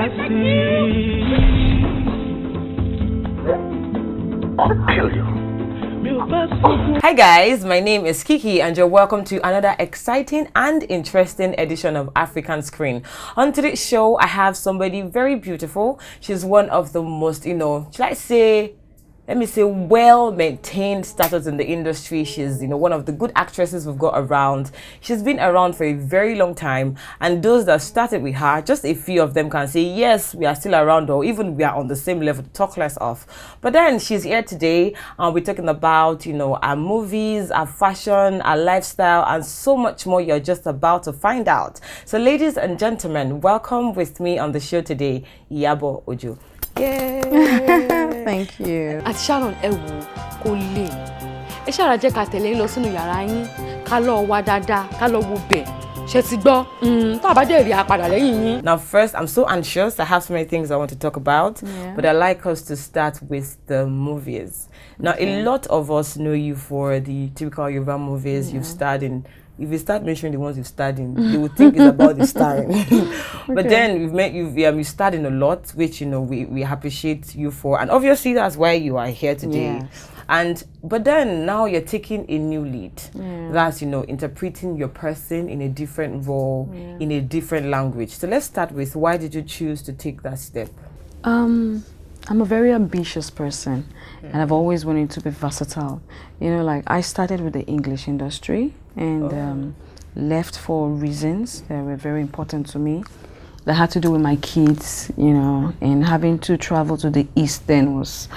I'll kill you. Hi guys, my name is Kiki and you're welcome to another exciting and interesting edition of African Screen. On today's show, I have somebody very beautiful. She's one of the most, let me say well-maintained status in the industry. She's, one of the good actresses we've got around. She's been around for a very long time, and those that started with her, just a few of them can say, yes, we are still around, or even we are on the same level, talk less of. But then she's here today, and we're talking about, our movies, our fashion, our lifestyle, and so much more you're just about to find out. So ladies and gentlemen, welcome with me on the show today, Iyabo Ojo. Yay! Thank you. Àti Sharon ewu kò lè. Ẹ ṣáà jẹ́ ká tẹ̀lé lọ sínú yàrá yín, ká lọ wá dáadáa, ká lọ wo bẹ̀. Ṣé ti gbọ́? Tá bá dé rí a padà lẹ́yìn yín. Now first, I'm so anxious. I have so many things I want to talk about, but I like us to start with the movies. Now a lot of us know you for the typical Yoruba movies you've starred in. If you start mentioning the ones you've starred in, they would think it's about the starring. But then you've starred in a lot, which we appreciate you for, and obviously that's why you are here today. Yes. But then now you're taking a new lead. That's interpreting your person in a different role, in a different language. So let's start with, why did you choose to take that step? I'm a very ambitious person, and I've always wanted to be versatile. I started with the English industry and left for reasons that were very important to me, that had to do with my kids, and having to travel to the East then was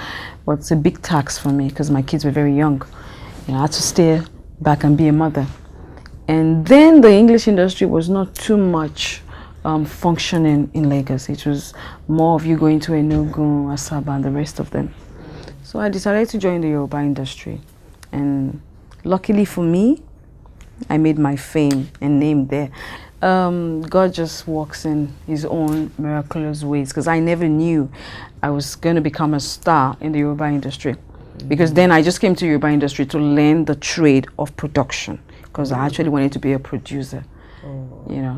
a big tax for me because my kids were very young. I had to stay back and be a mother. And then the English industry was not too much functioning in Lagos. It was more of you going to Enugu, Asaba, and the rest of them. So I decided to join the Yoruba industry, and luckily for me, I made my fame and name there. God just works in His own miraculous ways, because I never knew I was going to become a star in the Yoruba industry. Because then I just came to Yoruba industry to learn the trade of production, because I actually wanted to be a producer.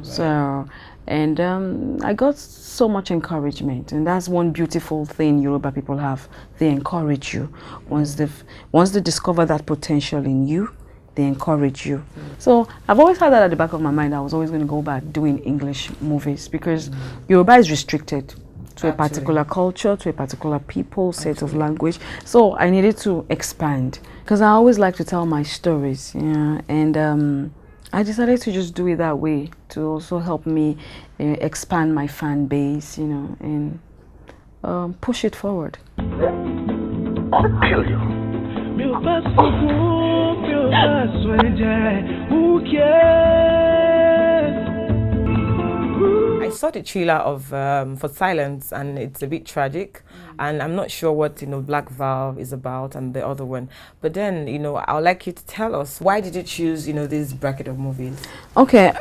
So, and I got so much encouragement, and that's one beautiful thing Yoruba people have. They encourage you. Once they discover that potential in you, they encourage you. So I've always had that at the back of my mind. I was always going to go back doing English movies, because Yoruba is restricted to a particular culture, to a particular people, set of language. So I needed to expand, because I always like to tell my stories, and I decided to just do it that way to also help me expand my fan base, and push it forward. I'll kill you. I saw the trailer of for Silence, and it's a bit tragic, and I'm not sure what Black Valve is about and the other one. But then I would like you to tell us, why did you choose this bracket of movies? Okay,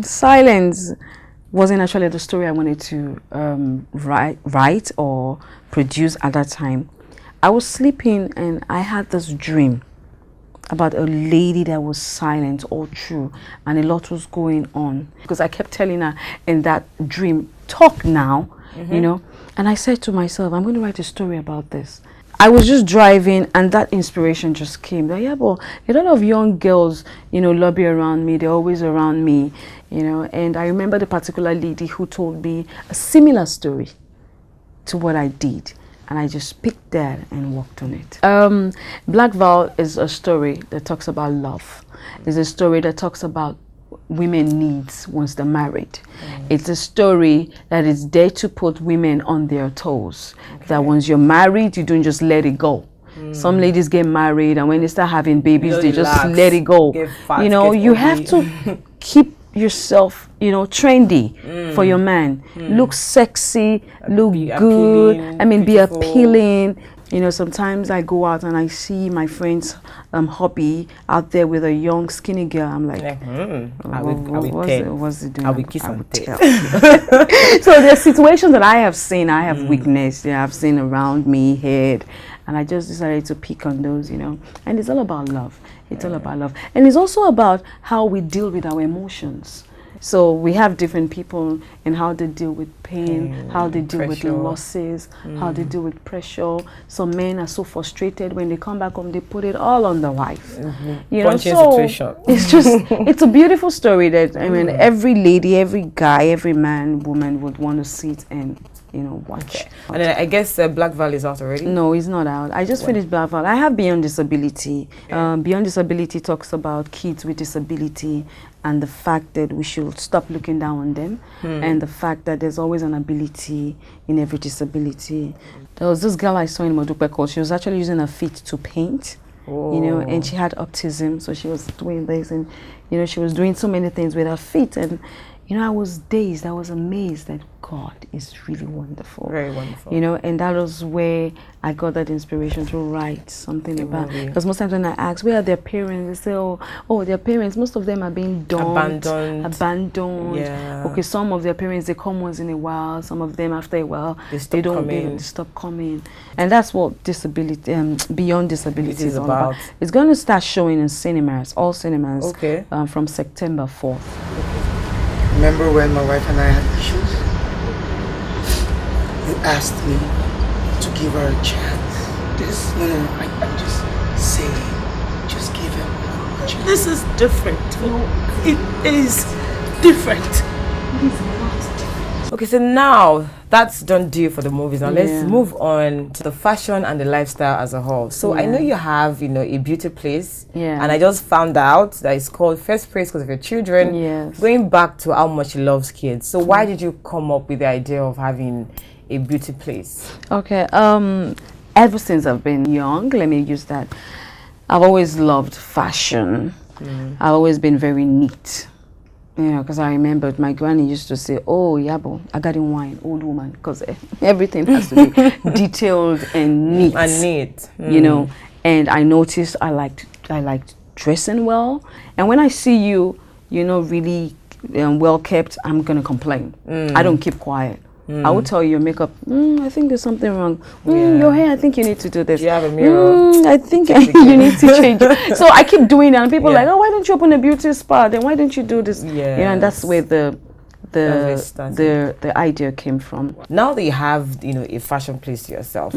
Silence wasn't actually the story I wanted to write or produce at that time. I was sleeping and I had this dream about a lady that was silent all through, and a lot was going on, because I kept telling her in that dream, talk now, and I said to myself, I'm going to write a story about this. I was just driving, and that inspiration just came. Iyabo, a lot of young girls, lobby around me. They're always around me, and I remember the particular lady who told me a similar story to what I did. And I just picked that and worked on it. Black Val is a story that talks about love. It's a story that talks about women needs once they're married. It's a story that is there to put women on their toes. That once you're married, you don't just let it go. Some ladies get married, and when they start having babies, they just let it go. You have to keep yourself, trendy for your man. Look sexy, look good. Be appealing. Sometimes I go out and I see my friend's hubby out there with a young skinny girl. I'm like, what's it doing? I will kiss and tell. So there's situations that I have seen, I have witnessed, I've seen around me, heard, and I just decided to pick on those, and it's all about love. It's all about love. And it's also about how we deal with our emotions. So we have different people and how they deal with pain, how they deal with losses, how they deal with pressure. Some men are so frustrated when they come back home, they put it all on the wife. You know, so it's just, it's a beautiful story that, I mean, every lady, every guy, every man, woman would want to sit and, you know, watch. And then I guess Black Val is out already? No, it's not out. I just finished Black Val. I have Beyond Disability. Beyond Disability talks about kids with disability and the fact that we should stop looking down on them, and the fact that there's always an ability in every disability. There was this girl I saw in Modupe. She was actually using her feet to paint. You know, and she had autism, so she was doing this, and you know, she was doing so many things with her feet, and you know, I was dazed. I was amazed that God is really wonderful. Very wonderful. You know, and that was where I got that inspiration to write something about. Because most times when I ask, where are their parents? They say, oh, their parents, most of them are being dumped, abandoned. Yeah. Okay, some of their parents, they come once in a while. Some of them, after a while, they don't stop coming. And that's what disability, Beyond Disability is all about. It's going to start showing in cinemas, all cinemas, from September 4th. Remember when my wife and I had issues? You asked me to give her a chance. No, I'm just saying, just give her a chance. This is different. No, it is different. It is not different. Okay, so now that's done deal for the movies. Now let's move on to the fashion and the lifestyle as a whole. So I know you have, you know, a beauty place. Yeah. And I just found out that it's called First Praise because of your children. Yes. Going back to how much he loves kids. So why did you come up with the idea of having a beauty place? Okay. Ever since I've been young, let me use that. I've always loved fashion. I've always been very neat. You know, because I remember my granny used to say, "Oh, Iyabo, I got in wine, old woman," because everything has to be detailed and neat. You know, and I noticed I liked dressing well. And when I see you, you know, really well kept, I'm gonna complain. I don't keep quiet. I would tell you your makeup, I think there's something wrong. Your hair, I think you need to do this. You have a mirror. I think you need to change it. So I keep doing that, and people are like, oh, why don't you open a beauty spa? Then why don't you do this? Yeah, and that's where the idea came from. Now that you have, you know, a fashion place to yourself,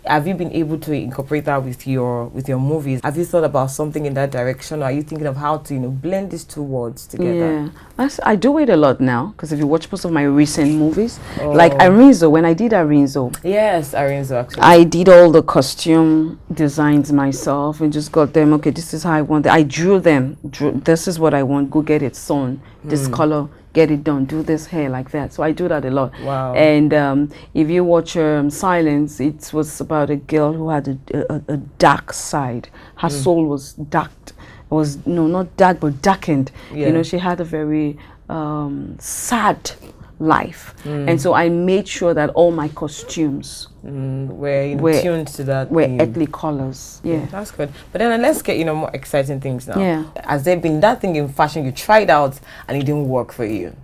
have you been able to incorporate that with your movies? Have you thought about something in that direction, or are you thinking of how to, you know, blend these two worlds together? Yeah, I do it a lot now, because if you watch most of my recent movies, like Arinzo, when I did Arinzo. Yes, Arinzo actually. I did all the costume designs myself and just got them, okay, this is how I want it. I drew them, this is what I want, go get it sewn, this color, get it done, do this hair like that. So I do that a lot. Wow. And if you watch Silence, it was about a girl who had a dark side. Her soul was dark. Was not dark, but darkened. You know, she had a very sad life. And so I made sure that all my costumes were tuned to that. Were earthly colors. Yeah. That's good. But then let's get, you know, more exciting things now. Yeah. Has there been that thing in fashion you tried out and it didn't work for you?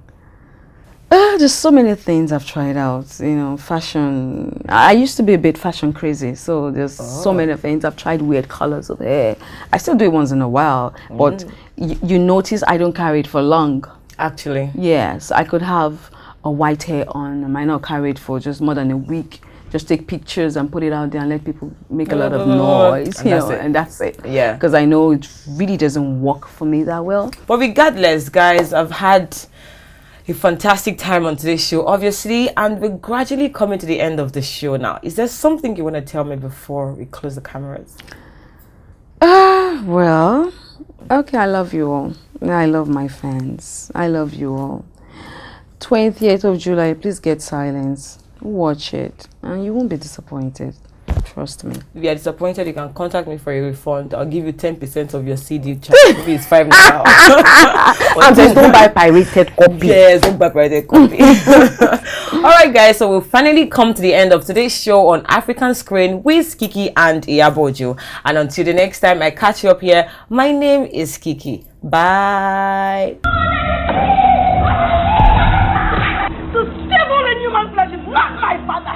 There's so many things I've tried out, you know, fashion. I used to be a bit fashion crazy, so there's so many things. I've tried weird colors of hair. I still do it once in a while, but you notice I don't carry it for long. Actually. Yes, I could have a white hair on. I might not carry it for just more than a week. Just take pictures and put it out there and let people make a lot of noise, and that's it. Yeah. Because I know it really doesn't work for me that well. But regardless, guys, I've had a fantastic time on today's show, obviously, and we're gradually coming to the end of the show now. Is there something you want to tell me before we close the cameras? Well, okay, I love you all. I love my fans. I love you all. 20th of July, please get Silence. Watch it, and you won't be disappointed. Trust me. If you are disappointed, you can contact me for a refund. I'll give you 10% of your CD charge. Maybe it's $5 now. And just don't buy pirated copy. Yes, don't buy pirated copy. Alright guys, so we've finally come to the end of today's show on African Screen with Kiki and Iyabo. And until the next time I catch you up here, my name is Kiki. Bye. The devil in human flesh is not my father.